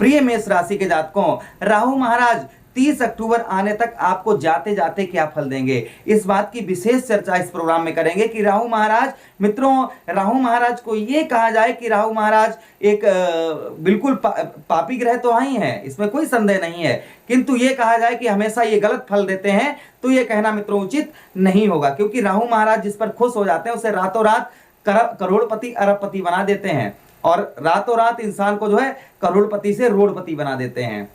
प्रिय मेष राशि के जातकों, राहु महाराज 30 अक्टूबर आने तक आपको जाते जाते क्या फल देंगे, इस बात की विशेष चर्चा इस प्रोग्राम में करेंगे कि राहु महाराज, मित्रों राहु महाराज को ये कहा जाए कि राहु महाराज एक बिल्कुल पापी ग्रह तो ही है, इसमें कोई संदेह नहीं है, किंतु ये कहा जाए कि हमेशा ये गलत फल देते हैं तो ये कहना मित्रों उचित नहीं होगा, क्योंकि राहु महाराज जिस पर खुश हो जाते हैं उसे रातों रात करोड़पति अरबपति बना देते हैं और रातों रात इंसान को जो है करोड़पति से रोड़पति बना देते हैं।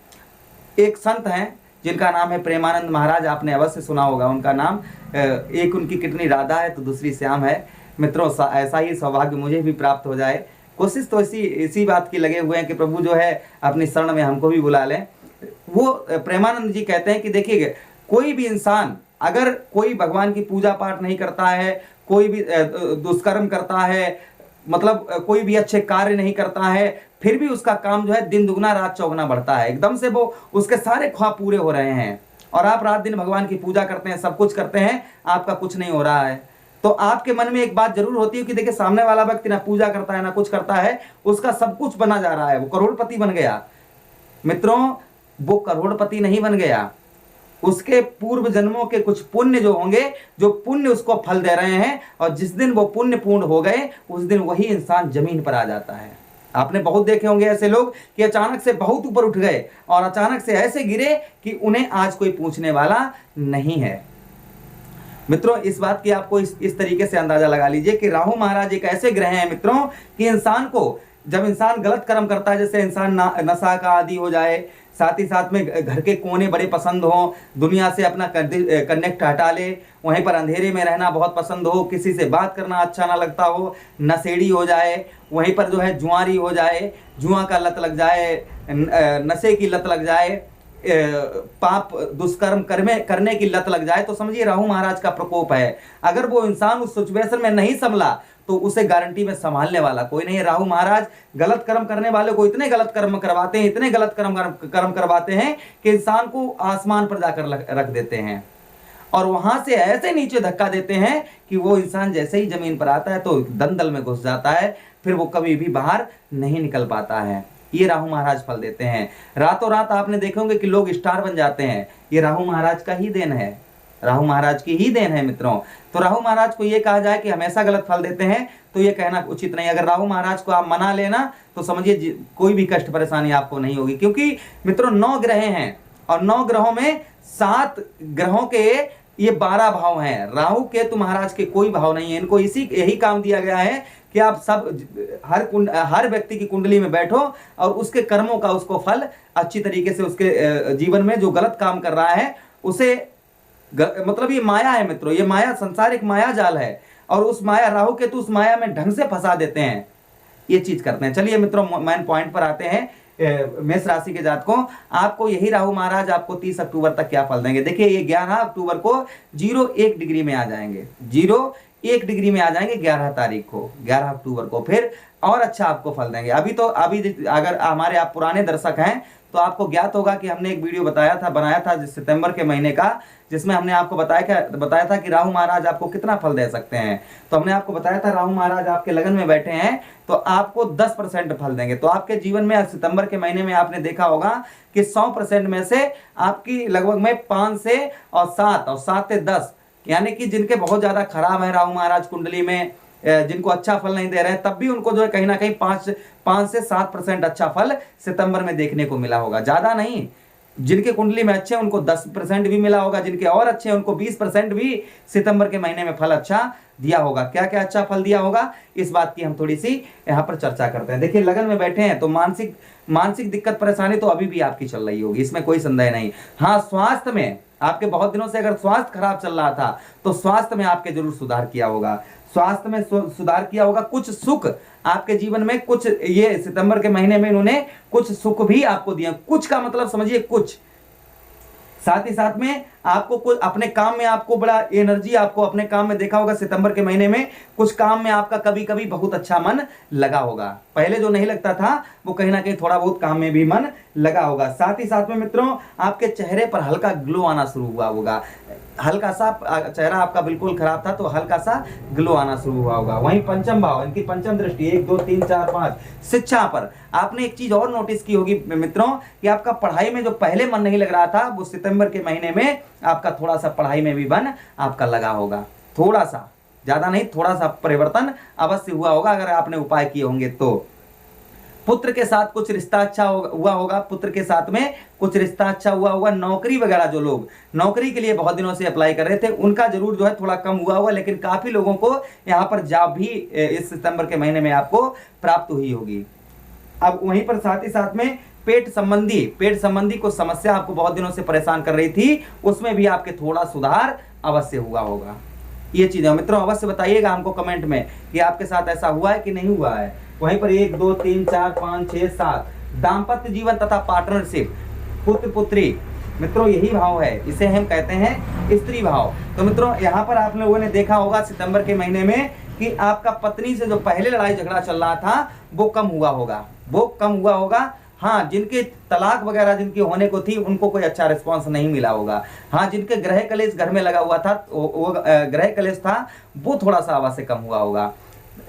एक संत हैं जिनका नाम है प्रेमानंद महाराज, आपने अवश्य सुना होगा उनका नाम। एक उनकी कितनी राधा है तो दूसरी श्याम है। मित्रों ऐसा ही सौभाग्य मुझे भी प्राप्त हो जाए, कोशिश तो इसी बात की लगे हुए हैं कि प्रभु जो है अपनी शरण में हमको भी बुला लें। वो प्रेमानंद जी कहते हैं कि देखिए, कोई भी इंसान अगर कोई भगवान की पूजा पाठ नहीं करता है, कोई भी दुष्कर्म करता है, मतलब कोई भी अच्छे कार्य नहीं करता है, फिर भी उसका काम जो है दिन दुगना रात चौगुना बढ़ता है, एकदम से वो उसके सारे ख्वाब पूरे हो रहे हैं। और आप रात दिन भगवान की पूजा करते हैं, सब कुछ करते हैं, आपका कुछ नहीं हो रहा है, तो आपके मन में एक बात जरूर होती है कि देखिए सामने वाला व्यक्ति ना पूजा करता है ना कुछ करता है, उसका सब कुछ बना जा रहा है, वो करोड़पति बन गया। मित्रों वो करोड़पति नहीं बन गया, उसके पूर्व जन्मों के कुछ पुण्य जो होंगे, जो पुण्य उसको फल दे रहे हैं, और जिस दिन वो पुण्य पूर्ण हो गए उस दिन वही इंसान जमीन पर आ जाता है। आपने बहुत देखे होंगे ऐसे लोग कि अचानक से बहुत ऊपर उठ गए और अचानक से ऐसे गिरे कि उन्हें आज कोई पूछने वाला नहीं है। मित्रों इस बात की आपको इस तरीके से अंदाजा लगा लीजिए कि राहु महाराज एक ऐसे ग्रह हैं मित्रों कि इंसान को, जब इंसान गलत कर्म करता है, जैसे इंसान नशा का आदी हो जाए, साथ ही साथ में घर के कोने बड़े पसंद हो, दुनिया से अपना कनेक्ट हटा ले, वहीं पर अंधेरे में रहना बहुत पसंद हो, किसी से बात करना अच्छा ना लगता हो, नशेड़ी हो जाए, वहीं पर जो है जुआरी हो जाए, जुआ का लत लग जाए, नशे की लत लग जाए, पाप दुष्कर्म करने की लत लग जाए, तो समझिए राहु महाराज का प्रकोप है। अगर वो इंसान उस सिचुएशन में नहीं संभला तो उसे गारंटी में संभालने वाला कोई नहीं है। राहु महाराज गलत कर्म करने वाले को इतने गलत कर्म करवाते हैं, इतने गलत कर्म करवाते हैं कि इंसान को आसमान पर जाकर रख देते हैं और वहां से ऐसे नीचे धक्का देते हैं कि वो इंसान जैसे ही जमीन पर आता है तो दलदल में घुस जाता है, फिर वो कभी भी बाहर नहीं निकल पाता है। ये राहु महाराज फल देते हैं। रातों रात आपने देखे होंगे कि लोग स्टार बन जाते हैं, ये राहु महाराज का ही देन है, राहु महाराज की ही देन है मित्रों। तो राहु महाराज को ये कहा जाए कि हमेशा गलत फल देते हैं तो ये कहना उचित नहीं। अगर राहु महाराज को आप मना लेना तो समझिए कोई भी कष्ट परेशानी आपको नहीं होगी, क्योंकि मित्रों 9 ग्रह हैं और 9 ग्रहों में 7 ग्रहों के ये 12 भाव हैं। राहु केतु महाराज के कोई भाव नहीं है, इनको यही काम दिया गया है कि आप सब हर व्यक्ति की कुंडली में बैठो और उसके कर्मों का उसको फल अच्छी तरीके से, उसके जीवन में जो गलत काम कर रहा है उसे, मतलब ये माया है मित्रों, ये माया संसार एक माया जाल है और उस माया राहु केतु उस माया में ढंग से फंसा देते हैं, ये चीज करते हैं। चलिए मित्रों मेन पॉइंट पर आते हैं। मेष राशि के जातकों, आपको यही राहु महाराज आपको 30 अक्टूबर तक क्या फल देंगे। देखिए ये 11 अक्टूबर को 0-1 डिग्री में आ जाएंगे, 0-1 डिग्री में आ जाएंगे 11 तारीख को, 11 अक्टूबर को, फिर और अच्छा आपको फल देंगे। अभी अगर हमारे आप पुराने दर्शक हैं तो आपको ज्ञात होगा कि हमने एक वीडियो बनाया था सितंबर के महीने का, जिसमें हमने आपको बताया था कि राहु महाराज आपको कितना फल दे सकते हैं। तो हमने आपको बताया था राहु महाराज आपके लगन में बैठे हैं तो आपको 10% फल देंगे। तो आपके जीवन में सितंबर के महीने में आपने देखा होगा कि 100% में से आपकी लगभग में 5 से और 7 और 7 से 10, यानी कि जिनके बहुत ज्यादा खराब है राहु महाराज कुंडली में, जिनको अच्छा फल नहीं दे रहे हैं, तब भी उनको जो है कहीं ना कहीं 5 से 7% अच्छा फल सितंबर में देखने को मिला होगा, ज्यादा नहीं। जिनके कुंडली में अच्छे हैं उनको 10% भी मिला होगा, जिनके और अच्छे हैं उनको 20% भी सितंबर के महीने में फल अच्छा दिया होगा। क्या क्या अच्छा फल दिया होगा, इस बात की हम थोड़ी सी यहाँ पर चर्चा करते हैं। देखिए लगन में बैठे हैं तो मानसिक दिक्कत परेशानी तो अभी भी आपकी चल रही होगी, इसमें कोई संदेह नहीं। हाँ, स्वास्थ्य में आपके बहुत दिनों से अगर स्वास्थ्य खराब चल रहा था तो स्वास्थ्य में आपके जरूर सुधार किया होगा, स्वास्थ्य में सुधार किया होगा। कुछ सुख आपके जीवन में, कुछ ये सितंबर के महीने में इन्होंने कुछ सुख भी आपको दिए, कुछ का मतलब समझिए कुछ। साथ ही साथ में आपको कुछ अपने काम में आपको बड़ा एनर्जी, आपको अपने काम में देखा होगा सितंबर के महीने में कुछ काम में आपका कभी कभी बहुत अच्छा मन लगा होगा। पहले जो नहीं लगता था वो कहीं ना कहीं थोड़ा बहुत काम में भी मन लगा होगा। साथ ही साथ में मित्रों आपके चेहरे पर हल्का ग्लो आना शुरू हुआ होगा। हल्का सा चेहरा आपका बिल्कुल खराब था तो हल्का सा ग्लो आना शुरू हुआ होगा। वहीं पंचम भाव, इनकी पंचम दृष्टि 1 2 3 4 5 शिक्षा पर आपने एक चीज और नोटिस की होगी मित्रों कि आपका पढ़ाई में जो पहले मन नहीं लग रहा था वो सितंबर के महीने में आपका थोड़ा सा पढ़ाई में भी मन आपका लगा होगा। थोड़ा सा, ज्यादा नहीं, थोड़ा सा परिवर्तन अवश्य हुआ होगा अगर आपने उपाय किए होंगे तो। पुत्र के साथ कुछ रिश्ता अच्छा हुआ होगा, पुत्र के साथ में कुछ रिश्ता अच्छा हुआ होगा। नौकरी वगैरह जो लोग नौकरी के लिए बहुत दिनों से अप्लाई कर रहे थे उनका जरूर जो है थोड़ा कम हुआ होगा, लेकिन काफी लोगों को यहाँ पर जॉब भी इस सितंबर के महीने में आपको प्राप्त हुई होगी। अब वहीं पर साथ ही साथ में पेट संबंधी कुछ समस्या आपको बहुत दिनों से परेशान कर रही थी, उसमें भी आपके थोड़ा सुधार अवश्य हुआ होगा। ये चीजें मित्रों अवश्य बताइएगा हमको कमेंट में कि आपके साथ ऐसा हुआ है कि नहीं हुआ है। वहीं पर 1 2 3 4 5 6 7 दाम्पत्य जीवन तथा पार्टनरशिप, पुत्र पुत्री, मित्रों यही भाव है, इसे हम कहते हैं स्त्री भाव। तो मित्रों यहाँ पर आप लोगों ने देखा होगा सितंबर के महीने में कि आपका पत्नी से जो पहले लड़ाई झगड़ा चल रहा था वो कम हुआ होगा। हाँ, जिनके तलाक वगैरह जिनकी होने को थी उनको कोई अच्छा रिस्पांस नहीं मिला होगा। हाँ, जिनके ग्रह कलेश घर में लगा हुआ था वो ग्रह कलेश था वो थोड़ा सा अवश्य कम हुआ होगा।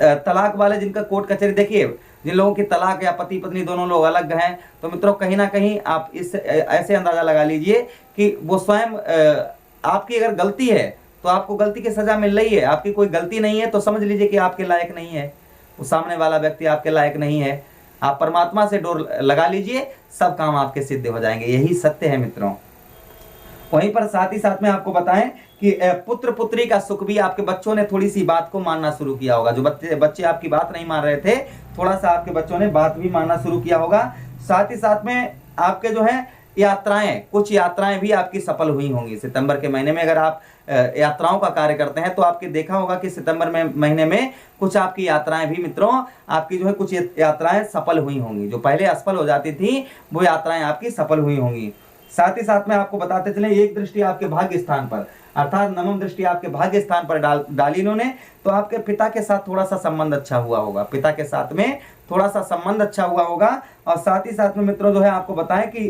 तलाक वाले जिनका कोर्ट कचहरी, देखिए जिन लोगों की तलाक या पति पत्नी दोनों लोग अलग हैं तो मित्रों कहीं ना कहीं आप इस ऐसे अंदाजा लगा लीजिए कि वो स्वयं आपकी अगर गलती है तो आपको गलती की सजा मिल रही है, आपकी कोई गलती नहीं है तो समझ लीजिए कि आपके लायक नहीं है, वो सामने वाला व्यक्ति आपके लायक नहीं है। आप परमात्मा से डोर लगा लीजिए, सब काम आपके सिद्ध हो जाएंगे, यही सत्य है मित्रों। वहीं पर साथ ही साथ में आपको बताएं कि पुत्र पुत्री का सुख भी, आपके बच्चों ने थोड़ी सी बात को मानना शुरू किया होगा। जो बच्चे आपकी बात नहीं मान रहे थे, थोड़ा सा आपके बच्चों ने बात भी मानना शुरू किया होगा। साथ ही साथ में आपके जो है कुछ यात्राएं भी आपकी सफल हुई होंगी सितंबर के महीने में। अगर आप यात्राओं का कार्य करते हैं तो आपके देखा होगा कि सितंबर में महीने में कुछ आपकी यात्राएं भी मित्रों आपकी जो है कुछ यात्राएं सफल हुई होंगी। जो पहले असफल हो जाती थी वो यात्राएं आपकी सफल हुई होंगी। साथ ही साथ में आपको बताते चले, एक दृष्टि आपके भाग्य स्थान पर अर्थात नवम दृष्टि आपके भाग्य स्थान पर डाली इन्होंने, तो आपके पिता के साथ थोड़ा सा संबंध अच्छा हुआ होगा, पिता के साथ में थोड़ा सा संबंध अच्छा हुआ होगा। और साथ ही साथ में मित्रों जो है आपको बताएं कि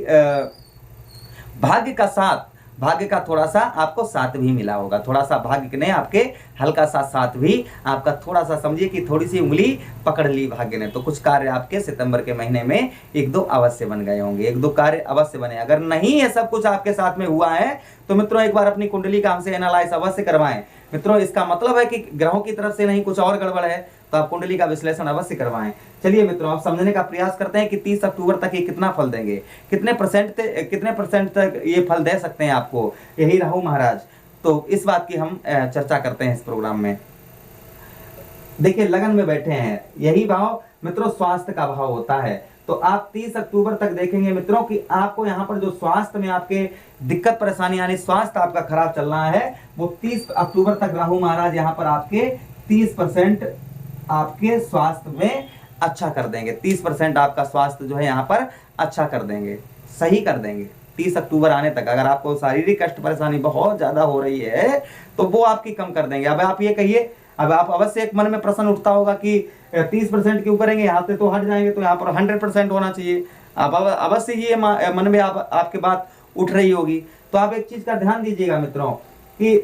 भाग्य का थोड़ा सा आपको साथ भी मिला होगा, थोड़ा सा भाग्य ने आपके हल्का सा साथ भी आपका थोड़ा सा समझिए कि थोड़ी सी उंगली पकड़ ली भाग्य ने। तो कुछ कार्य आपके सितंबर के महीने में 1 2 अवश्य बन गए होंगे, 1 2 कार्य अवश्य बने। अगर नहीं ये सब कुछ आपके साथ में हुआ है तो मित्रों एक बार अपनी कुंडली का हमसे एनालाइज अवश्य करवाएं। मित्रों इसका मतलब है कि ग्रहों की तरफ से नहीं, कुछ और गड़बड़ है, तो आप कुंडली का विश्लेषण अवश्य करवाएं। चलिए मित्रों आप समझने का प्रयास करते हैं कि 30 अक्टूबर तक ये कितना फल देंगे, कितने परसेंट तक ये फल दे सकते हैं आपको, यही राहु महाराज। तो इस बात की हम चर्चा करते हैं इस प्रोग्राम में। देखिए लगन में बैठे हैं, यही भाव मित्रों स्वास्थ्य का भाव होता है। तो आप 30 अक्टूबर तक देखेंगे मित्रों कि आपको यहाँ पर जो स्वास्थ्य में आपके दिक्कत परेशानी यानी स्वास्थ्य आपका खराब चल रहा है वो 30 अक्टूबर तक राहु महाराज यहाँ पर आपके 30% आपके स्वास्थ्य में अच्छा कर देंगे। 30% आपका स्वास्थ्य जो है यहाँ पर अच्छा कर देंगे, सही कर देंगे 30 अक्टूबर आने तक। अगर आपको शारीरिक कष्ट परेशानी बहुत ज्यादा हो रही है तो वो आपकी कम कर देंगे। अब आप ये कहिए, अब आप अवश्य एक मन में प्रश्न उठता होगा कि 30% क्यों करेंगे, यहाँ से तो हट जाएंगे, तो यहाँ पर 100% होना चाहिए। अब अवश्य ये मन में आपके बात उठ रही होगी। तो आप एक चीज का ध्यान दीजिएगा मित्रों कि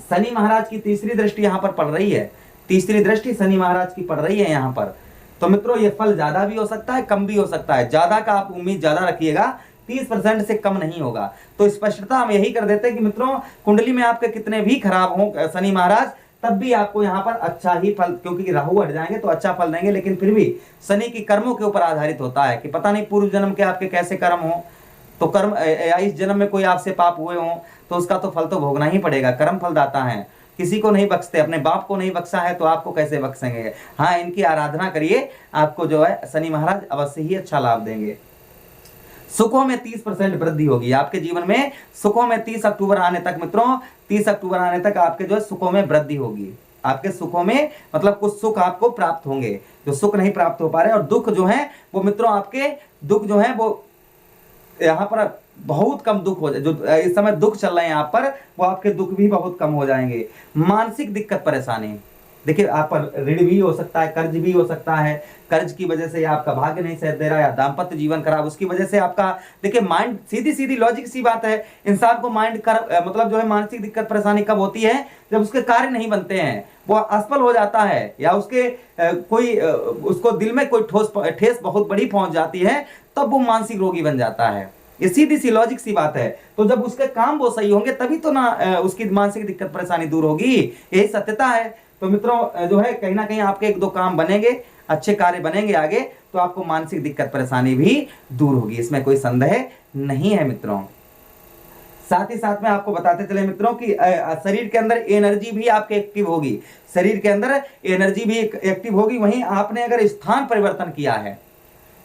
शनि महाराज की तीसरी दृष्टि यहाँ पर पड़ रही है, तीसरी दृष्टि शनि महाराज की पड़ रही है यहाँ पर। तो मित्रों ये फल ज्यादा भी हो सकता है, कम भी हो सकता है। ज्यादा का आप उम्मीद ज्यादा रखिएगा, 30% से कम नहीं होगा। तो स्पष्टता हम यही कर देते हैं कि मित्रों कुंडली में आपके कितने भी खराब हो शनि महाराज तब भी आपको यहाँ पर अच्छा ही फल, क्योंकि राहु हट जाएंगे तो अच्छा फल देंगे। लेकिन फिर भी शनि की कर्मों के ऊपर आधारित होता है कि पता नहीं पूर्व जन्म के आपके कैसे कर्म हो, तो कर्म या इस जन्म में कोई आपसे पाप हुए हो तो उसका तो फल तो भोगना ही पड़ेगा। कर्म फल दाता है, किसी को नहीं बख्शते, अपने बाप को नहीं बख्शा है तो आपको कैसे बख्शेंगे। हाँ इनकी आराधना करिए, आपको जो है शनि महाराज अवश्य ही अच्छा लाभ देंगे। सुखों में 30% वृद्धि होगी आपके जीवन में। सुखों में 30 अक्टूबर आने तक मित्रों, 30 अक्टूबर आने तक आपके जो है सुखों में वृद्धि होगी। आपके सुखों में मतलब कुछ सुख आपको प्राप्त होंगे, जो सुख नहीं प्राप्त हो पा रहे, और दुख जो है वो मित्रों आपके दुख जो है वो यहाँ पर बहुत कम दुख हो जाए, जो इस समय दुख चल रहे हैं यहाँ पर, वो आपके दुख भी बहुत कम हो जाएंगे। मानसिक दिक्कत परेशानी, देखिए आप पर ऋण भी हो सकता है, कर्ज भी हो सकता है, कर्ज की वजह से आपका भाग्य नहीं साथ दे रहा, या दाम्पत्य जीवन खराब, उसकी वजह से आपका, देखिए माइंड, सीधी सीधी लॉजिक सी बात है, इंसान को माइंड कर मतलब जो है मानसिक दिक्कत परेशानी कब होती है, जब उसके कार्य नहीं बनते हैं, वो असफल हो जाता है, या उसके कोई उसको दिल में कोई ठेस बहुत बड़ी पहुंच जाती है, तब वो मानसिक रोगी बन जाता है। ये सीधी सी लॉजिक सी बात है। तो जब उसके काम वो सही होंगे तभी तो ना उसकी मानसिक दिक्कत परेशानी दूर होगी, यही सत्यता है। तो मित्रों जो है कहीं ना कहीं आपके एक दो काम बनेंगे, अच्छे कार्य बनेंगे आगे, तो आपको मानसिक दिक्कत परेशानी भी दूर होगी, इसमें कोई संदेह नहीं है मित्रों। साथ ही साथ में आपको बताते चले मित्रों कि शरीर के अंदर एनर्जी भी आपके एक्टिव होगी, शरीर के अंदर एनर्जी भी एक्टिव होगी। वहीं आपने अगर स्थान परिवर्तन किया है,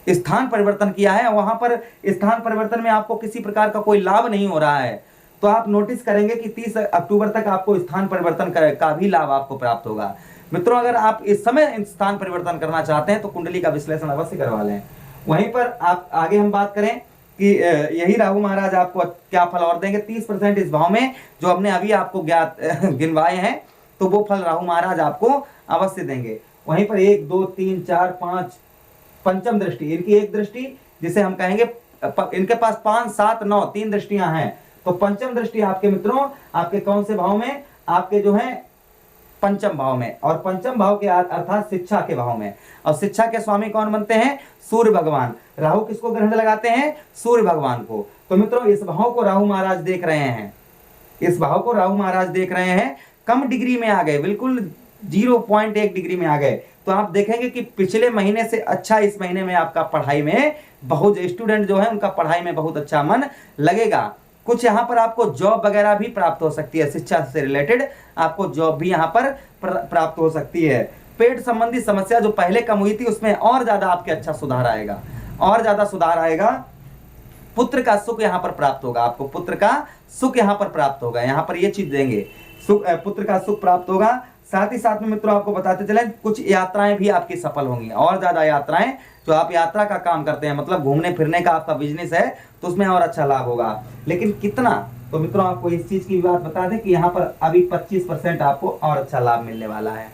स्थान परिवर्तन किया है, वहां पर स्थान परिवर्तन में आपको किसी प्रकार का कोई लाभ नहीं हो रहा है, तो आप नोटिस करेंगे कि 30 अक्टूबर तक आपको स्थान परिवर्तन का भी लाभ आपको प्राप्त होगा। मित्रों अगर आप इस समय स्थान परिवर्तन करना चाहते हैं तो कुंडली का विश्लेषण अवश्य करवा लें। वहीं पर आप आगे हम बात करें कि यही राहु महाराज आपको क्या फल और देंगे, 30% इस भाव में जो हमने अभी आपको ज्ञात गिनवाए हैं, तो वो फल राहु महाराज आपको अवश्य देंगे। वहीं पर 1 2 3 4 5 पंचम दृष्टि, इनकी एक दृष्टि जिसे हम कहेंगे, इनके पास 5 7 9 3 दृष्टियां हैं, तो पंचम दृष्टि आपके मित्रों आपके कौन से भाव में, आपके जो है पंचम भाव में, और पंचम भाव के अर्थात शिक्षा के भाव में। और शिक्षा के स्वामी कौन बनते हैं, सूर्य भगवान। राहु किसको ग्रहण लगाते हैं, सूर्य भगवान को। तो मित्रों इस भाव को राहु महाराज देख रहे हैं, इस भाव को राहु महाराज देख रहे हैं, कम डिग्री में आ गए, बिल्कुल 0.1 डिग्री में आ गए। तो आप देखेंगे कि पिछले महीने से अच्छा इस महीने में आपका पढ़ाई में बहुत, स्टूडेंट जो है उनका पढ़ाई में बहुत अच्छा मन लगेगा। कुछ यहाँ पर आपको जॉब वगैरह भी प्राप्त हो सकती है, शिक्षा से रिलेटेड आपको जॉब भी यहाँ पर प्राप्त हो सकती है। पेट संबंधी समस्या जो पहले कम हुई थी उसमें और ज्यादा आपके अच्छा सुधार आएगा, और ज्यादा सुधार आएगा। पुत्र का सुख यहाँ पर प्राप्त होगा, आपको पुत्र का सुख यहाँ पर प्राप्त होगा, यहाँ पर ये चीज देंगे, सुख, पुत्र का सुख प्राप्त होगा। साथ ही साथ में मित्रों आपको बताते चले कुछ यात्राएं भी आपकी सफल होंगी, और ज्यादा यात्राएं, जो आप यात्रा का काम करते हैं, मतलब घूमने फिरने का आपका बिजनेस है, तो उसमें और अच्छा लाभ होगा। लेकिन कितना, तो मित्रों आपको इस चीज की भी बात बता दें कि यहाँ पर अभी 25% आपको और अच्छा लाभ मिलने वाला है,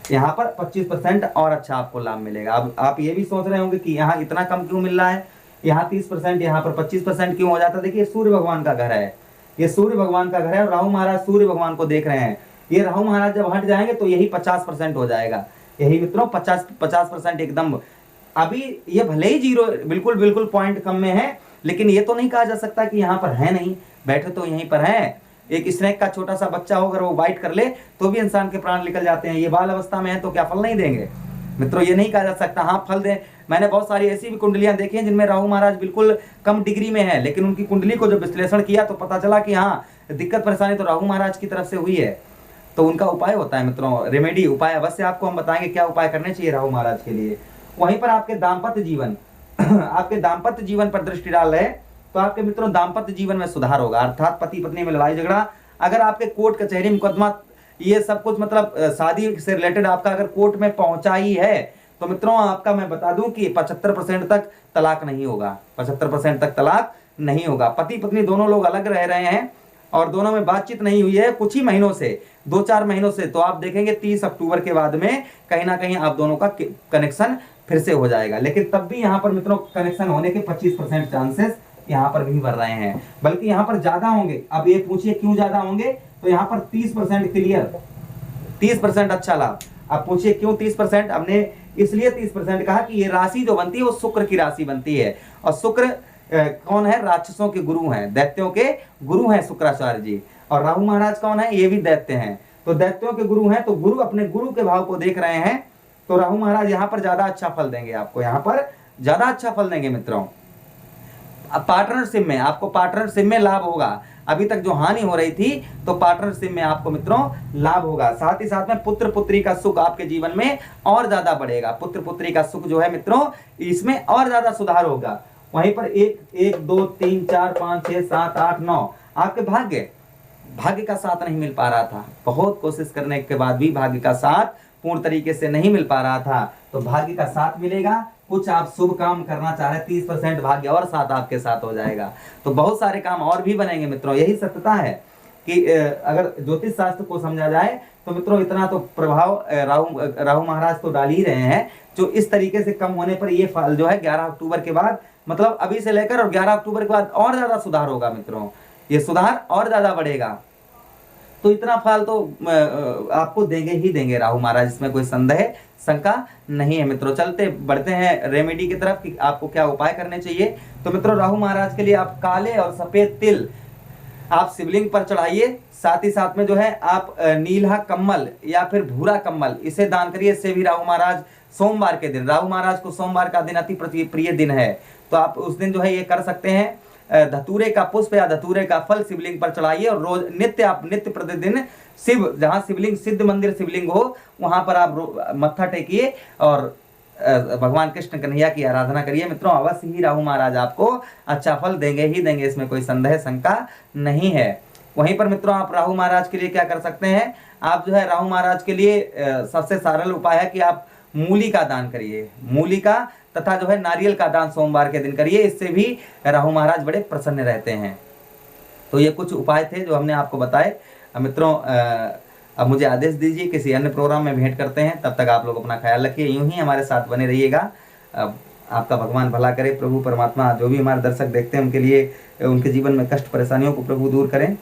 यहाँ पर 25% और अच्छा आपको लाभ मिलेगा। अब आप ये भी सोच रहे होंगे कि यहाँ इतना कम क्यों मिल रहा है, यहाँ 30%, यहाँ पर 25% क्यों हो जाता है। देखिए सूर्य भगवान का घर है, ये सूर्य भगवान का घर है, और राहु महाराज सूर्य भगवान को देख रहे हैं। ये राहु महाराज जब हट जाएंगे तो यही 50% हो जाएगा, यही मित्रों 50% एकदम। अभी ये भले ही जीरो बिल्कुल पॉइंट कम में है, लेकिन ये तो नहीं कहा जा सकता कि यहाँ पर है नहीं, बैठे तो यहीं पर है। एक स्नेक का छोटा सा बच्चा हो, अगर वो बाइट कर ले तो भी इंसान के प्राण निकल जाते हैं, ये बाल अवस्था में है तो क्या फल नहीं देंगे मित्रों, ये नहीं कहा जा सकता। हाँ फल दें, मैंने बहुत सारी ऐसी भी कुंडलियां देखी हैं जिनमें राहु महाराज बिल्कुल कम डिग्री में है, लेकिन उनकी कुंडली को जब विश्लेषण किया तो पता चला कि हाँ दिक्कत परेशानी तो राहु महाराज की तरफ से हुई है। तो उनका उपाय होता है मित्रों, रेमेडी उपाय अवश्य आपको हम बताएंगे क्या उपाय करने चाहिए राहु महाराज के लिए। वहीं पर आपके दाम्पत्य जीवन आपके दाम्पत्य जीवन पर दृष्टि डाल रहे, तो आपके मित्रों दाम्पत्य जीवन में सुधार होगा, अर्थात पति पत्नी में लड़ाई झगड़ा, अगर आपके कोर्ट कचहरी मुकदमा ये सब कुछ मतलब शादी से रिलेटेड आपका अगर कोर्ट में पहुंचा ही है, तो मित्रों आपका मैं बता दूं कि 75% तक तलाक नहीं होगा, 75% तक तलाक नहीं होगा। पति पत्नी दोनों लोग अलग रह रहे हैं और दोनों में बातचीत नहीं हुई है कुछ ही महीनों से, 2-4 महीनों से, तो आप देखेंगे 30 अक्टूबर के बाद में कहीं ना कहीं आप दोनों का कनेक्शन फिर से हो जाएगा। लेकिन तब भी यहाँ पर मित्रों कनेक्शन होने के 25% चांसेस यहाँ पर भी बढ़ रहे हैं, बल्कि यहाँ पर ज्यादा होंगे। अब ये पूछिए क्यों ज्यादा होंगे, तो यहाँ पर 30% क्लियर, 30% अच्छा लाभ। अब पूछिए क्यों 30%, हमने इसलिए 30% कहा कि ये राशि जो बनती है वो शुक्र की राशि बनती है, और शुक्र कौन है, राक्षसों के गुरु हैं, दैत्यों के गुरु हैं शुक्राचार्य जी। और राहु महाराज कौन है, ये भी दैत्य हैं, तो दैत्यों के गुरु हैं, तो गुरु अपने गुरु के भाव को देख रहे हैं, तो राहु महाराज यहाँ पर ज्यादा अच्छा फल देंगे, आपको यहाँ पर ज्यादा अच्छा फल देंगे मित्रों। पार्टनरशिप में आपको पार्टनरशिप में लाभ होगा, अभी तक जो हानि हो रही थी तो पार्टनरशिप में आपको मित्रों लाभ होगा। साथ ही साथ में पुत्र पुत्री का सुख आपके जीवन में और ज्यादा बढ़ेगा, पुत्र पुत्री का सुख जो है मित्रों इसमें और ज्यादा सुधार होगा। वहीं पर 1 2 3 4 5 6 7 8 9 आपके भाग्य का साथ नहीं मिल पा रहा था, बहुत कोशिश करने के बाद भी भाग्य का साथ पूर्ण तरीके से नहीं मिल पा रहा था, तो भाग्य का साथ मिलेगा, कुछ आप शुभ काम करना चाह रहे हैं, 30% भाग्य और साथ आपके साथ हो जाएगा। तो बहुत सारे काम और भी बनेंगे मित्रों। यही सत्यता है कि अगर ज्योतिष शास्त्र को समझा जाए तो मित्रों इतना तो प्रभाव राहु महाराज तो डाल ही रहे हैं, जो इस तरीके से कम होने पर ये फल जो है 11 अक्टूबर के बाद, मतलब अभी से लेकर और 11 अक्टूबर के बाद और ज्यादा सुधार होगा मित्रों, ये सुधार और ज्यादा बढ़ेगा। तो इतना फल तो आपको देंगे ही देंगे राहु महाराज, इसमें कोई संदेह शंका नहीं है मित्रों। चलते बढ़ते हैं रेमेडी की तरफ कि आपको क्या उपाय करने चाहिए। तो मित्रों राहु महाराज के लिए आप काले और सफेद तिल आप शिवलिंग पर चढ़ाइए। साथ ही साथ में जो है आप नीला कम्बल या फिर भूरा कम्बल इसे दान करिए। इससे भी राहु महाराज सोमवार के दिन, राहु महाराज को सोमवार का दिन अति प्रिय दिन है, तो आप उस दिन जो है ये कर सकते हैं। धतूरे का पुष्प या धतूरे का फल शिवलिंग पर चढ़ाइए और रोज नित्य प्रतिदिन शिव, जहाँ शिवलिंग सिद्ध मंदिर शिवलिंग हो वहां पर आप मत्था टेकिए और भगवान कृष्ण कन्हैया की आराधना करिए। मित्रों अवश्य ही राहु महाराज आपको अच्छा फल देंगे ही देंगे, इसमें कोई संदेह शंका नहीं है। वहीं पर मित्रों आप राहु महाराज के लिए क्या कर सकते हैं, आप जो है राहु महाराज के लिए सबसे सरल उपाय है कि आप मूली का दान करिए। मूली का तथा जो है नारियल का दान सोमवार के दिन करिए, इससे भी राहु महाराज बड़े प्रसन्न रहते हैं। तो ये कुछ उपाय थे जो हमने आपको बताए। मित्रों अब मुझे आदेश दीजिए, किसी अन्य प्रोग्राम में भेंट करते हैं। तब तक आप लोग अपना ख्याल रखिए, यूं ही हमारे साथ बने रहिएगा। आपका भगवान भला करे, प्रभु परमात्मा जो भी हमारे दर्शक देखते हैं उनके लिए, उनके जीवन में कष्ट परेशानियों को प्रभु दूर करें।